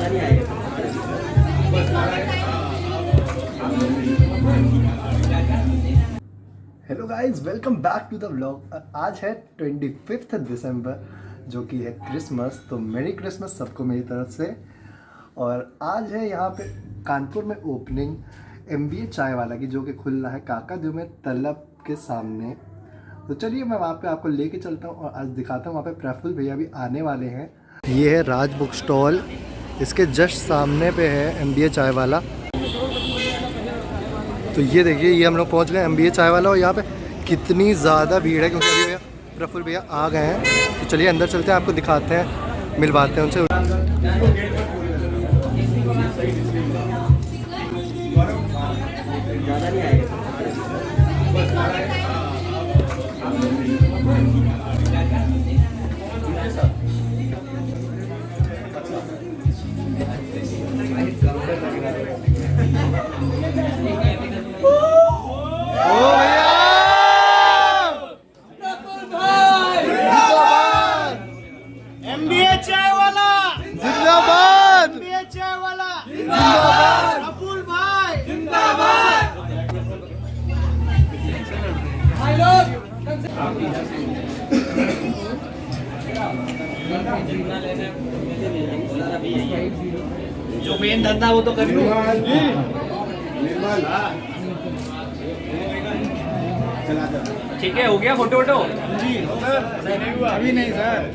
Hello guys, welcome back to the vlog. आज है 25 दिसंबर जो कि है क्रिसमस। तो मेरी क्रिसमस सबको मेरी तरफ से। और आज है यहाँ पे कानपुर में ओपनिंग MBA चाय वाला की, जो कि खुल रहा है काकादेव में तलब के सामने। तो चलिए मैं वहाँ पे आपको लेके चलता हूँ और आज दिखाता हूँ। वहाँ पे प्रफुल्ल भैया भी आने वाले हैं। ये है राज बुक स्टॉल, इसके जस्ट सामने पे है MBA चाय वाला। तो ये देखिए, ये हम लोग पहुंच गए MBA चाय वाला। और यहाँ पे कितनी ज़्यादा भीड़ है क्योंकि अभी भैया प्रफुल्ल भैया आ गए हैं। तो चलिए अंदर चलते हैं, आपको दिखाते हैं, मिलवाते हैं उनसे। MBA चाय वाला जिंदाबाद, MBA चाय वाला जिंदाबाद, प्रफुल्ल भाई जिंदाबाद। भाई लोग जो मेन धंधा वो तो कर लो। ठीक है, हो गया फोटो वोटो जी सर? अभी नहीं सर।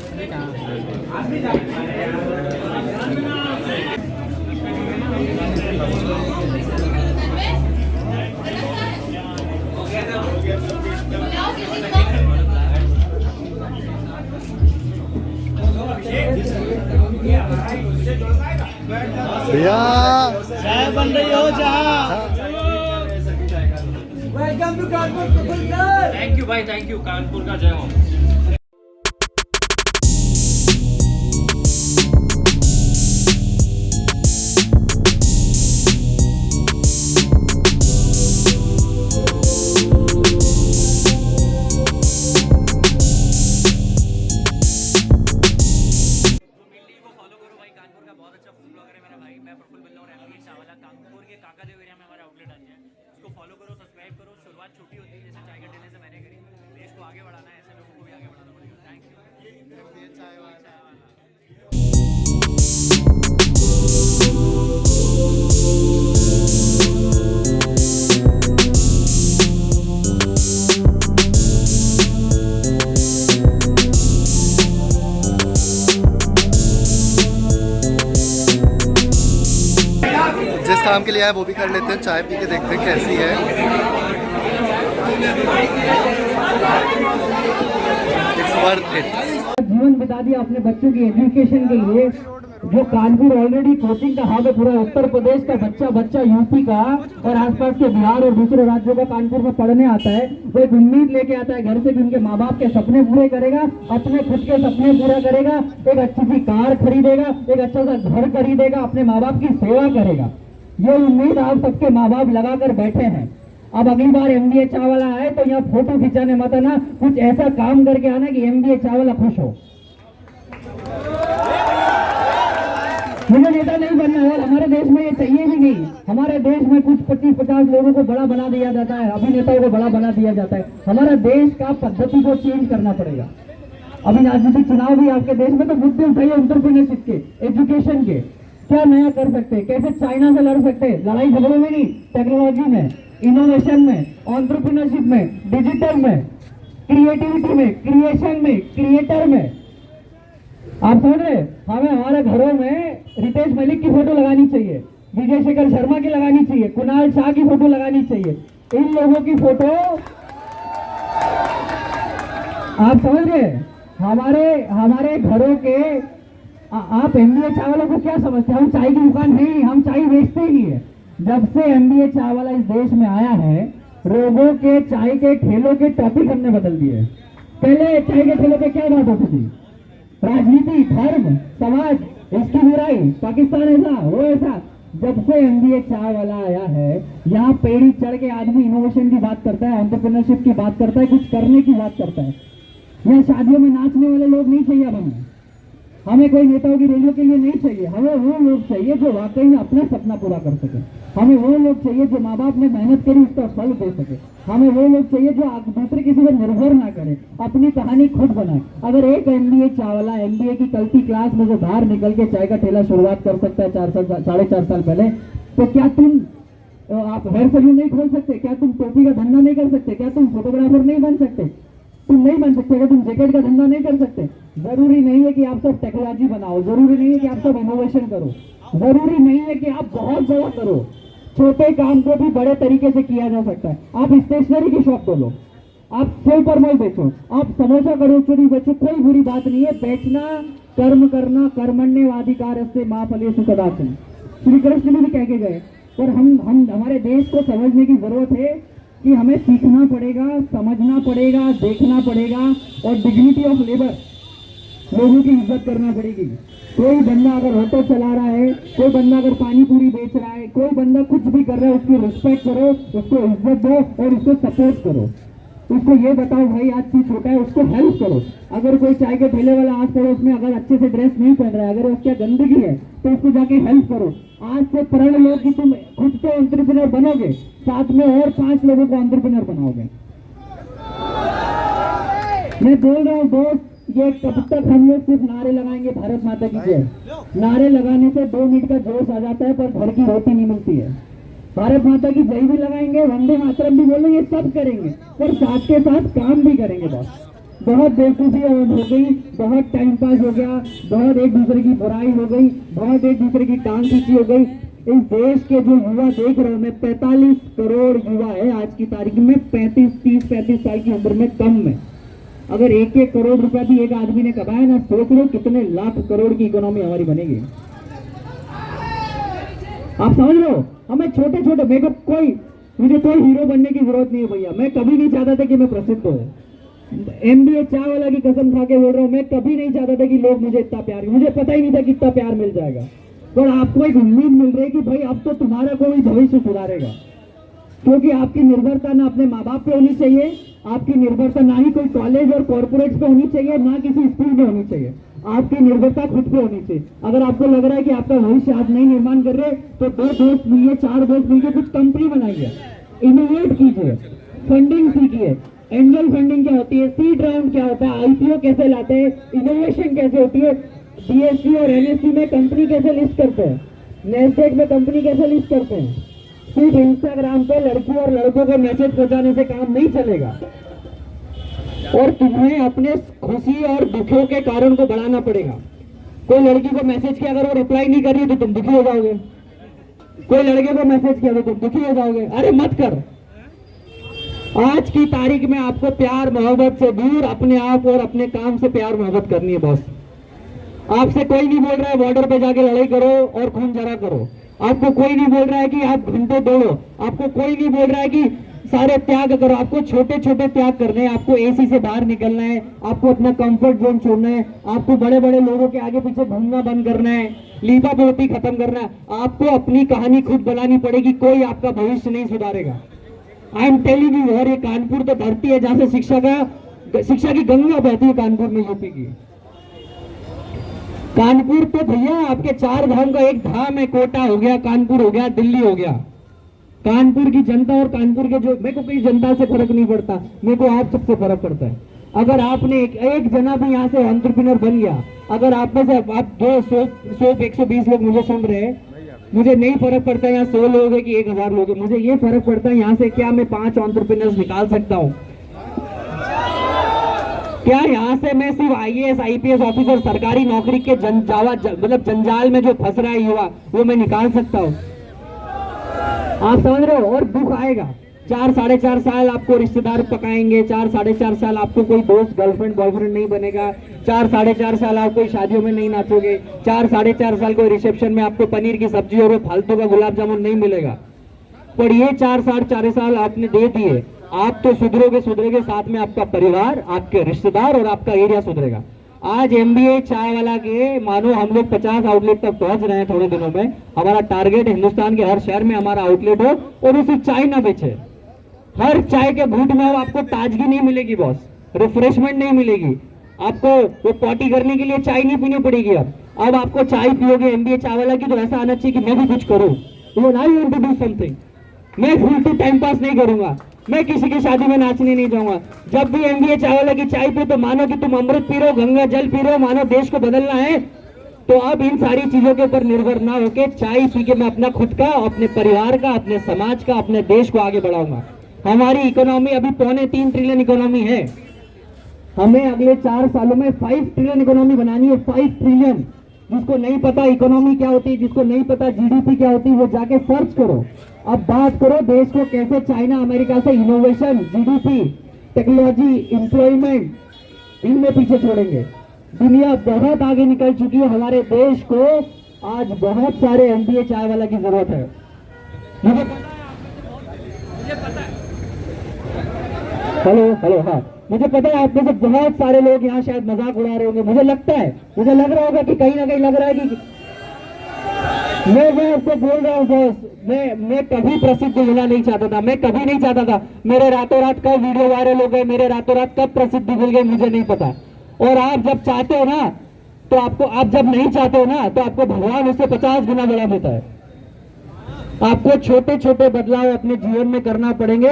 भैया चाय बन रही हो जहाँ। Welcome to Kanpur sir. Thank you भाई, थैंक यू। कानपुर का जय हो। कानपुर के काकादेव एरिया में हमारा आउटलेट आ गया है। उसको फॉलो करो, सब्सक्राइब करो। शुरुआत छोटी होती है, जैसे चाय के ठेले से मैंने करी। देश को आगे बढ़ाना है, ऐसे लोगों को भी आगे बढ़ाना पड़ेगा। Thank you. चाय वाला जिस काम के लिए आए वो भी कर लेते हैं। चाय पी के देखते हैं कैसी है। जीवन बिता दिया अपने बच्चों की एजुकेशन के लिए। जो कानपुर ऑलरेडी कोचिंग का हब है, पूरा उत्तर प्रदेश का बच्चा यूपी का और आसपास के बिहार और दूसरे राज्यों का कानपुर में पढ़ने आता है। वो एक उम्मीद लेके आता है घर से कि उनके माँ बाप के सपने पूरे करेगा, अपने खुद के सपने पूरा करेगा, एक अच्छी सी कार खरीदेगा, एक अच्छा सा घर खरीदेगा, अपने माँ बाप की सेवा करेगा। ये उम्मीद आप सबके माँ बाप लगा कर बैठे हैं। अब अगली बार MBA चाय वाला आए तो यहाँ फोटो खिंचाने मत आना, कुछ ऐसा काम करके आना कि MBA चाय वाला खुश हो। मुझे नेता नहीं बनना है और हमारे देश में ये चाहिए भी नहीं। हमारे देश में कुछ 25-50 लोगों को बड़ा बना दिया जाता है, अभिनेताओं को बड़ा बना दिया जाता है। हमारा देश का पद्धति को चेंज करना पड़ेगा। अभी राजनीतिक चुनाव भी आपके देश में, तो मुद्दे उठाइए एंटरप्रेन्योरशिप के, एजुकेशन के, क्या नया कर सकते हैं, कैसे चाइना से लड़ सकते हैं। लड़ाई झगड़ों में नहीं, टेक्नोलॉजी में, इनोवेशन में, एंटरप्रेन्योरशिप में, डिजिटल में, क्रिएटिविटी में, क्रिएशन में, क्रिएटर में। आप समझ रहे? हमें हमारे घरों में रितेश मलिक की फोटो लगानी चाहिए, विजय शेखर शर्मा की लगानी चाहिए, कुणाल शाह की फोटो लगानी चाहिए। इन लोगों की फोटो आप समझ रहे? हमारे घरों के आप MBA चाय वालों को क्या समझते हैं? हम चाय की दुकान नहीं, हम चाय बेचते ही है। जब से MBA चाय वाला इस देश में आया है, लोगों के चाय के ठेलों के टॉपिक हमने बदल दिए। पहले चाय के ठेलों पे क्या बात होती थी? राजनीति, धर्म, समाज, इसकी बुराई, पाकिस्तान ऐसा, वो ऐसा। जब से MBA चाय वाला आया है, यहाँ पेड़ी चढ़ के आदमी इनोवेशन की बात करता है, एंटरप्रेन्योरशिप की बात करता है, कुछ करने की बात करता है। यहाँ शादियों में नाचने वाले लोग नहीं चाहिए अब हमें। हमें कोई नेताओं की रैलियों के लिए नहीं चाहिए। हमें वो लोग चाहिए जो वाकई में अपना सपना पूरा कर सके। हमें वो लोग चाहिए जो माँ बाप ने मेहनत करी उसका फल दे सके। हमें वो लोग चाहिए जो दूसरे किसी पर निर्भर ना करे, अपनी कहानी खुद बनाए। अगर एक MBA चावला MBA की कल्टी क्लास में से बाहर निकल के चाय का ठेला शुरुआत कर सकता है 4.5 साल पहले, तो क्या तुम आप हेयर सलून नहीं खोल सकते? क्या तुम टोपी का धंधा नहीं कर सकते? क्या तुम फोटोग्राफर नहीं बन सकते? तुम नहीं बन सकते? क्या तुम जैकेट का धंधा नहीं कर सकते? जरूरी नहीं है कि आप सब टेक्नोलॉजी बनाओ, जरूरी नहीं है कि आप सब इनोवेशन करो, जरूरी नहीं है कि आप बहुत बड़ा करो। छोटे काम को भी बड़े तरीके से किया जा सकता है। आप स्टेशनरी की शॉप खोलो, आप सुपर मॉल बेचो, आप समोसा करोचुरी बेचो, कोई बुरी बात नहीं है। बेचना, कर्म करना, कर्मण्येवाधिकार से मां फलेषु कदाचन, श्री कृष्ण भी कह के गए। पर हम हमारे देश को समझने की जरूरत है कि हमें सीखना पड़ेगा, समझना पड़ेगा, देखना पड़ेगा और डिग्निटी ऑफ लेबर, लोगों की इज्जत करना पड़ेगी। कोई बंदा अगर ऑटो चला रहा है, कोई बंदा अगर पानी पूरी बेच रहा है, कोई बंदा कुछ भी कर रहा है, उसकी रिस्पेक्ट करो, उसको इज्जत दो और उसको सपोर्ट करो। उसको ये बताओ भाई आज तू छोटा है, उसको हेल्प करो। अगर कोई चाय के ठेले वाला आस पड़ोस में अगर अच्छे से ड्रेस नहीं पहन रहा है, अगर उसके गंदगी है, तो उसको जाके हेल्प करो। आज से प्रण लो कि तुम खुद तो एंटरप्रेन्योर बनोगे, साथ में और 5 लोगों को एंटरप्रेन्योर बनाओगे। मैं बोल रहा हूँ दोस्त, ये कब तक हम लोग सिर्फ नारे लगाएंगे भारत माता की जय? नारे लगाने से 2 मिनट का जोश आ जाता है, पर घर की रोटी नहीं मिलती है। भारत माता की जय भी लगाएंगे, वंदे मातरम भी बोलेंगे, सब करेंगे, पर साथ के साथ काम भी करेंगे। बस बहुत बेवकूफी हो गई, बहुत टाइम पास हो गया, बहुत एक दूसरे की बुराई हो गई, बहुत एक दूसरे की टांग खींची हो गई। इस देश के जो युवा देख रहा हूं मैं, 45 करोड़ युवा है आज की तारीख में, 35 साल की उम्र में कम में। अगर 1-1 करोड़ रुपया भी एक आदमी ने कमाया ना, सोच लो कितने लाख करोड़ की इकोनॉमी हमारी बनेगी। आप समझ लो, हमें छोटे छोटे, मुझे कोई हीरो बनने की जरूरत नहीं है भैया। मैं कभी नहीं चाहता था कि मैं प्रसिद्ध हो। MBA चाय वाला की कसम खा के बोल रहा हूँ, मैं कभी नहीं चाहता था कि लोग मुझे इतना प्यार, मुझे पता ही नहीं था कि इतना प्यार मिल जाएगा। पर आपको एक उम्मीद मिल रही है कि भाई अब तो तुम्हारा कोई भविष्य सुधारेगा, क्योंकि आपकी निर्भरता ना अपने माँ बाप पे होनी चाहिए, आपकी निर्भरता ना ही कोई कॉलेज और कॉर्पोरेट्स पे होनी चाहिए, ना किसी स्कूल में होनी चाहिए। आपकी निर्भरता खुद पे होनी चाहिए। अगर आपको लग रहा है कि आपका भविष्य आप नहीं निर्माण कर रहे, तो 2 दोस्त मिलिए, 4 दोस्त मिलकर कुछ कंपनी बनाइए, इनोवेट कीजिए, फंडिंग सीखिए। एंजल फंडिंग क्या होती है, सीड राउंड क्या होता है, IPO कैसे लाते हैं, इनोवेशन कैसे होती है, BSE और NSE में कंपनी कैसे लिस्ट करते हैं, नेस्डेक में कंपनी कैसे लिस्ट करते हैं। सिर्फ इंस्टाग्राम पे लड़की और लड़कों को मैसेज पहुंचाने से काम नहीं चलेगा, और तुम्हें अपने खुशी और दुखों के कारण को बढ़ाना पड़ेगा। कोई लड़की को मैसेज किया, अगर वो रिप्लाई नहीं कर रही तो तुम दुखी हो जाओगे। कोई लड़के को मैसेज किया तो तुम दुखी हो जाओगे। अरे मत कर। आज की तारीख में आपको प्यार मोहब्बत से दूर अपने आप और अपने काम से प्यार मोहब्बत करनी है बॉस। आपसे कोई नहीं बोल रहा है बॉर्डर पे जाके लड़ाई करो और खून जरा करो, आपको कोई नहीं बोल रहा है कि आप घंटों दौड़ो, आपको कोई नहीं बोल रहा है कि सारे त्याग करो। आपको छोटे छोटे त्याग करने हैं, आपको AC से बाहर निकलना है, आपको अपना कंफर्ट जोन छोड़ना है, आपको बड़े बड़े लोगों के आगे पीछे घूमना बंद करना है, लीपा पोती खत्म करना है। आपको अपनी कहानी खुद बनानी पड़ेगी, कोई आपका भविष्य नहीं सुधारेगा। आई एम टेलिंग यू, और ये कानपुर तो धरती है जहां से शिक्षा की गंगा बहती है, कानपुर में यूपी की। कानपुर तो भैया आपके 4 धाम का एक धाम है, कोटा हो गया, कानपुर हो गया, दिल्ली हो गया। कानपुर की जनता और कानपुर के जो, मेरे को कोई जनता से फर्क नहीं पड़ता, मेरे को आप सबसे फर्क पड़ता है। अगर आपने एक जना भी यहाँ से एंटरप्रेन्योर बन गया, अगर आप में से आप 120 लोग मुझे सुन रहे हैं, मुझे नहीं फर्क पड़ता यहाँ 100 लोग है कि 1000 लोग है, मुझे ये फर्क पड़ता है यहाँ से क्या मैं 5 एंटरप्रेन्योर्स निकाल सकता हूँ। क्या यहाँ से मैं सिर्फ IAS IPS ऑफिसर सरकारी नौकरी के मतलब जंजाल में जो फंस रहा है युवा, वो मैं निकाल सकता हूँ। आप समझ रहे हो? और दुख आएगा। 4-4.5 साल आपको रिश्तेदार पकाएंगे, 4-4.5 साल आपको कोई दोस्त गर्लफ्रेंड बॉयफ्रेंड नहीं बनेगा, 4-4.5 साल आप कोई शादियों में नहीं नाचोगे, 4-4.5 साल कोई रिसेप्शन में आपको पनीर की सब्जी और फालतू का गुलाब जामुन नहीं मिलेगा। पर ये 4-4.5 साल आपने दे दिए, आप तो सुधरोगे, साथ में आपका परिवार, आपके रिश्तेदार और आपका एरिया सुधरेगा। आज MBA चाय वाला के मानो हम लोग 50 आउटलेट तक पहुंच रहे हैं थोड़े दिनों में। हमारा टारगेट हिंदुस्तान के हर शहर में हमारा आउटलेट हो और वो सिर्फ चाय ना बेचे। हर चाय के घूंट में आपको ताजगी नहीं मिलेगी बॉस, रिफ्रेशमेंट नहीं मिलेगी, आपको वो पॉटी करने के लिए चाय नहीं पीनी पड़ेगी। अब आपको चाय पियोगे MBA चाय वाला की, तो ऐसा आना चाहिए कि मैं भी कुछ करूँ, you I want to do something. मैं फुल टू टाइम पास नहीं करूंगा, मैं किसी की शादी में नाचने नहीं जाऊंगा। जब भी MBA चाय वाला की चाय पियो तो मानो कि तुम अमृत पी रहे हो, गंगा जल पी रहे हो, मानो देश को बदलना है। तो अब इन सारी चीजों के ऊपर निर्भर ना होके चाय पी के मैं अपना खुद का, अपने परिवार का, अपने समाज का, अपने देश को आगे बढ़ाऊंगा। हमारी इकोनॉमी अभी 3.25 ट्रिलियन इकोनॉमी है। हमें अगले 4 सालों में 5 ट्रिलियन इकोनॉमी बनानी है। 5 ट्रिलियन। जिसको नहीं पता इकोनॉमी क्या होती है, जिसको नहीं पता GDP क्या होती है, वो जाके सर्च करो। अब बात करो देश को कैसे चाइना अमेरिका से इनोवेशन, GDP, टेक्नोलॉजी, एम्प्लॉयमेंट इनमें पीछे छोड़ेंगे। दुनिया बहुत आगे निकल चुकी है, हमारे देश को आज बहुत सारे MBA चाय वाला की जरूरत है। मुझे पता है हेलो हाँ, मुझे पता है आप में से बहुत सारे लोग यहाँ शायद मजाक उड़ा रहे होंगे। मुझे लगता है, मुझे लग रहा होगा कि कहीं ना कहीं लग रहा है कि मैं आपको बोल रहा हूँ बॉस, मैं कभी प्रसिद्ध होना नहीं चाहता था, मैं कभी नहीं चाहता था। मेरे रातों रात कब वीडियो वायरल हो गए, मेरे रातों रात कब प्रसिद्धि मिल गई, मुझे नहीं पता। और आप जब चाहते हो ना तो आपको, आप जब नहीं चाहते हो ना तो आपको भगवान उससे 50 गुना बड़ा देता है। आपको छोटे छोटे बदलाव अपने जीवन में करना पड़ेंगे,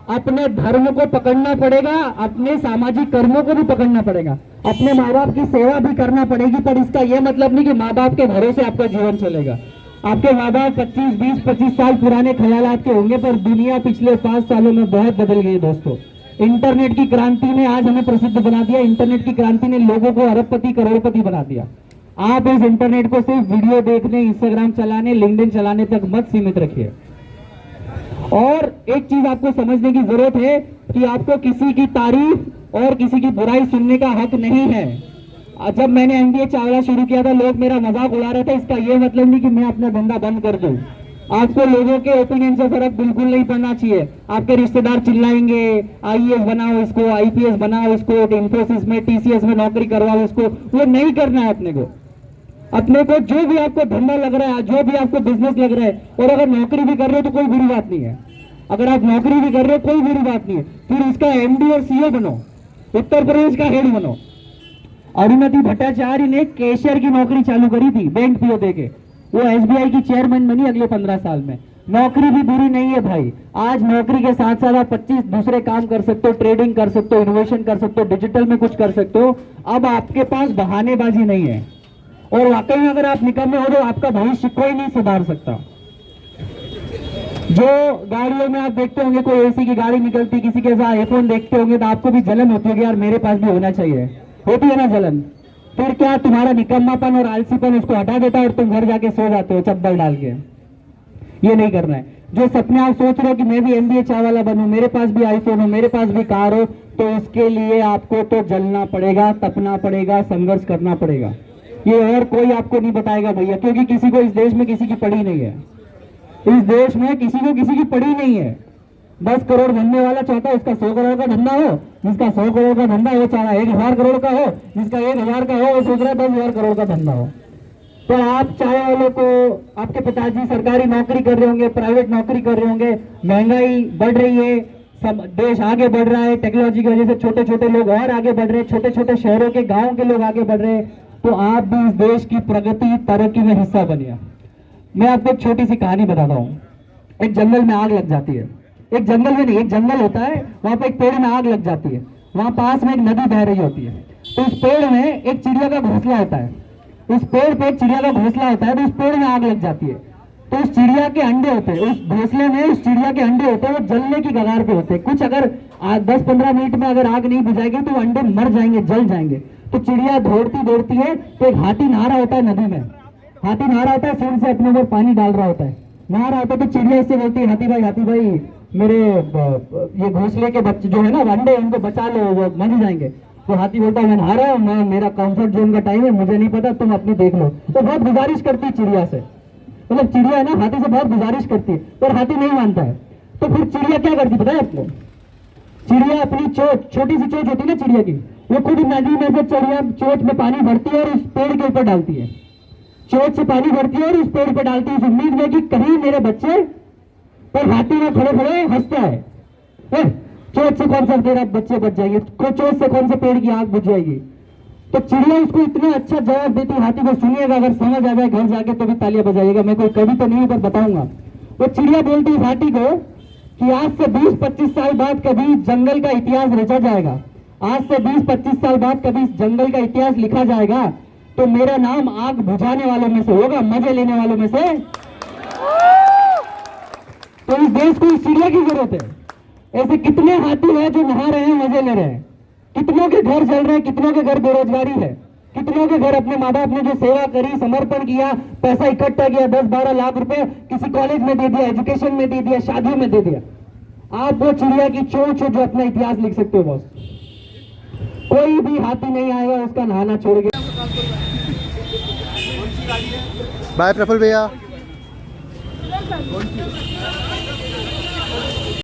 अपने धर्म को पकड़ना पड़ेगा, अपने सामाजिक कर्मों को भी पकड़ना पड़ेगा, अपने माँ बाप की सेवा भी करना पड़ेगी। पर इसका यह मतलब नहीं कि माँ बाप के भरोसे आपका जीवन चलेगा। आपके माँ बाप 25 साल पुराने ख्यालात के होंगे, पर दुनिया पिछले 5 सालों में बहुत बदल गई दोस्तों। इंटरनेट की क्रांति ने आज हमें प्रसिद्ध बना दिया। इंटरनेट की क्रांति ने लोगों को अरबपति करोड़पति बना दिया। आप इस इंटरनेट को सिर्फ वीडियो देखने, इंस्टाग्राम चलाने, लिंक्डइन चलाने तक मत सीमित रखिए। और एक चीज आपको समझने की जरूरत है कि आपको किसी की तारीफ और किसी की बुराई सुनने का हक नहीं है। जब मैंने MBA चावला शुरू किया था, लोग मेरा मजाक उड़ा रहे थे। इसका यह मतलब नहीं कि मैं अपना धंधा बंद कर दूं। आपको लोगों के ओपिनियन से फर्क बिल्कुल नहीं पड़ना चाहिए। आपके रिश्तेदार चिल्लाएंगे, IAS बनाओ इसको, IPS बनाओ इसको, इंफोसिस में, TCS में नौकरी करवाओ इसको, वो नहीं करना है अपने को। अपने को जो भी आपको धंधा लग रहा है, जो भी आपको बिजनेस लग रहा है, और अगर नौकरी भी कर रहे हो तो कोई बुरी बात नहीं है। अगर आप नौकरी भी कर रहे हो कोई बुरी बात नहीं है, फिर उसका MD और CEO बनो, उत्तर प्रदेश का हेड बनो। अरुणति भट्टाचार्य ने कैशियर की नौकरी चालू करी थी बैंक PO देके, वो SBI की चेयरमैन बनी अगले 15 साल में। नौकरी भी बुरी नहीं है भाई। आज नौकरी के साथ साथ आप 25 दूसरे काम कर सकते हो, ट्रेडिंग कर सकते हो, इनोवेशन कर सकते हो, डिजिटल में कुछ कर सकते हो। अब आपके पास बहानेबाजी नहीं है, और वाकई में अगर आप निकम्मे हो तो आपका भविष्य कोई नहीं सुधार सकता। जो गाड़ियों में आप देखते होंगे कोई AC की गाड़ी निकलती, किसी के साथ iPhone देखते होंगे तो आपको भी जलन होती है कि यार मेरे पास भी होना चाहिए, होती है ना जलन। फिर क्या तुम्हारा निकम्मापन और आलसीपन उसको हटा देता है और तुम घर जाके सो जाते हो चप्पल डाल के। ये नहीं करना है। जो सपने आप सोच रहे हो कि मैं भी MBA चाय वाला बनूं, मेरे पास भी iPhone हो, मेरे पास भी कार हो, तो इसके लिए आपको तो जलना पड़ेगा, तपना पड़ेगा, संघर्ष करना पड़ेगा। ये और कोई आपको नहीं बताएगा भैया, क्योंकि किसी को इस देश में किसी की पड़ी नहीं है। इस देश में किसी को किसी की पड़ी नहीं है। 10 करोड़ बनने वाला चाहता है उसका 100 करोड़ का धंधा हो, जिसका 100 करोड़ का धंधा वो चाह रहा है 1000 करोड़ का हो, जिसका 1000 का हो वो सोच रहा है 10,000 करोड़ का धंधा हो। तो आप चाय वालों को, आपके पिताजी सरकारी नौकरी कर रहे होंगे, प्राइवेट नौकरी कर रहे होंगे, महंगाई बढ़ रही है, सब देश आगे बढ़ रहा है, टेक्नोलॉजी की वजह से छोटे छोटे लोग और आगे बढ़ रहे हैं, छोटे छोटे शहरों के, गाँव के लोग आगे बढ़ रहे हैं, तो आप भी इस देश की प्रगति, तरक्की में हिस्सा बनिए। मैं आपको एक छोटी सी कहानी बताता हूँ। एक जंगल में आग लग जाती है, एक जंगल में नहीं, एक जंगल होता है, वहां पे एक पेड़ में आग लग जाती है, वहां पास में एक नदी बह रही होती है। तो उस पेड़ में एक चिड़िया का घोंसला होता है, उस पेड़ पे एक चिड़िया का घोंसला होता है, तो उस पेड़ में आग लग जाती है। तो उस चिड़िया के अंडे होते हैं, उस घोंसले में उस चिड़िया के अंडे होते हैं, वो जलने की कगार पे होते हैं। कुछ अगर 10-15 मिनट में अगर आग नहीं बुझाएगी तो वो अंडे मर जाएंगे, जल जाएंगे। तो चिड़िया दौड़ती दौड़ती है, तो एक हाथी नहा रहा होता है नदी में, हाथी नहा रहा होता है, सिर से अपने ऊपर पानी डाल रहा होता है, नहा रहा होता है। तो चिड़िया इससे बोलती है, हाथी भाई मेरे ये घोंसले के बच्चे जो है ना अंडे, इनको बचा लो, वो मर जाएंगे। तो हाथी बोलता है मैं नहा रहा हूँ, मैं, मेरा कंफर्ट जोन का टाइम है, मुझे नहीं पता, तुम अपनी देख लो। तो बहुत गुजारिश करती है चिड़िया से, मतलब चिड़िया है ना हाथी से बहुत गुजारिश करती है, पर हाथी नहीं मानता है। तो फिर चिड़िया क्या करती पता है आपको? चिड़िया अपनी चोट, छोटी सी चोट होती है ना चिड़िया की, वो खुद नदी में से चिड़िया चोट में पानी भरती है और उस पेड़ के ऊपर डालती है, चोट से पानी भरती है और उस पेड़ पर डालती है, इस उम्मीद में कि कहीं मेरे बच्चे, पर हाथी में खड़े खड़े हंसता है, चोट से कौन सा तेरा बच्चे बच जाएंगे, चोट से कौन से पेड़ की आग बुझ जाएगी। तो चिड़िया उसको इतना अच्छा जवाब देती हाथी को, सुनिएगा, अगर समझ आ जाए घर जाके तो भी तालियां बजाइएगा, मैं कोई कवि तो नहीं पर बताऊंगा। वो चिड़िया बोलती है हाथी को कि आज से 20-25 साल बाद कभी जंगल का इतिहास रचा जाएगा, आज से 20-25 साल बाद कभी जंगल का इतिहास लिखा जाएगा, तो मेरा नाम आग बुझाने वालों में से होगा, मजे लेने वालों में से। तो इस देश को इस चिड़िया की जरूरत है। ऐसे कितने हाथी हैं जो नहा रहे हैं, मजे ले रहे हैं, कितनों के घर जल रहे हैं, कितनों के घर बेरोजगारी है, कितनों के घर अपने माँ बाप ने जो सेवा करी, समर्पण किया, पैसा इकट्ठा किया, 10-12 लाख रुपए किसी कॉलेज में दे दिया, एजुकेशन में दे दिया, शादियों में दे दिया। आप वो चिड़िया की चोंच हो जो अपना इतिहास लिख सकते हो बॉस। कोई भी हाथी नहीं आएगा उसका नहाना छोड़ के। बाय प्रफुल्ल भैया।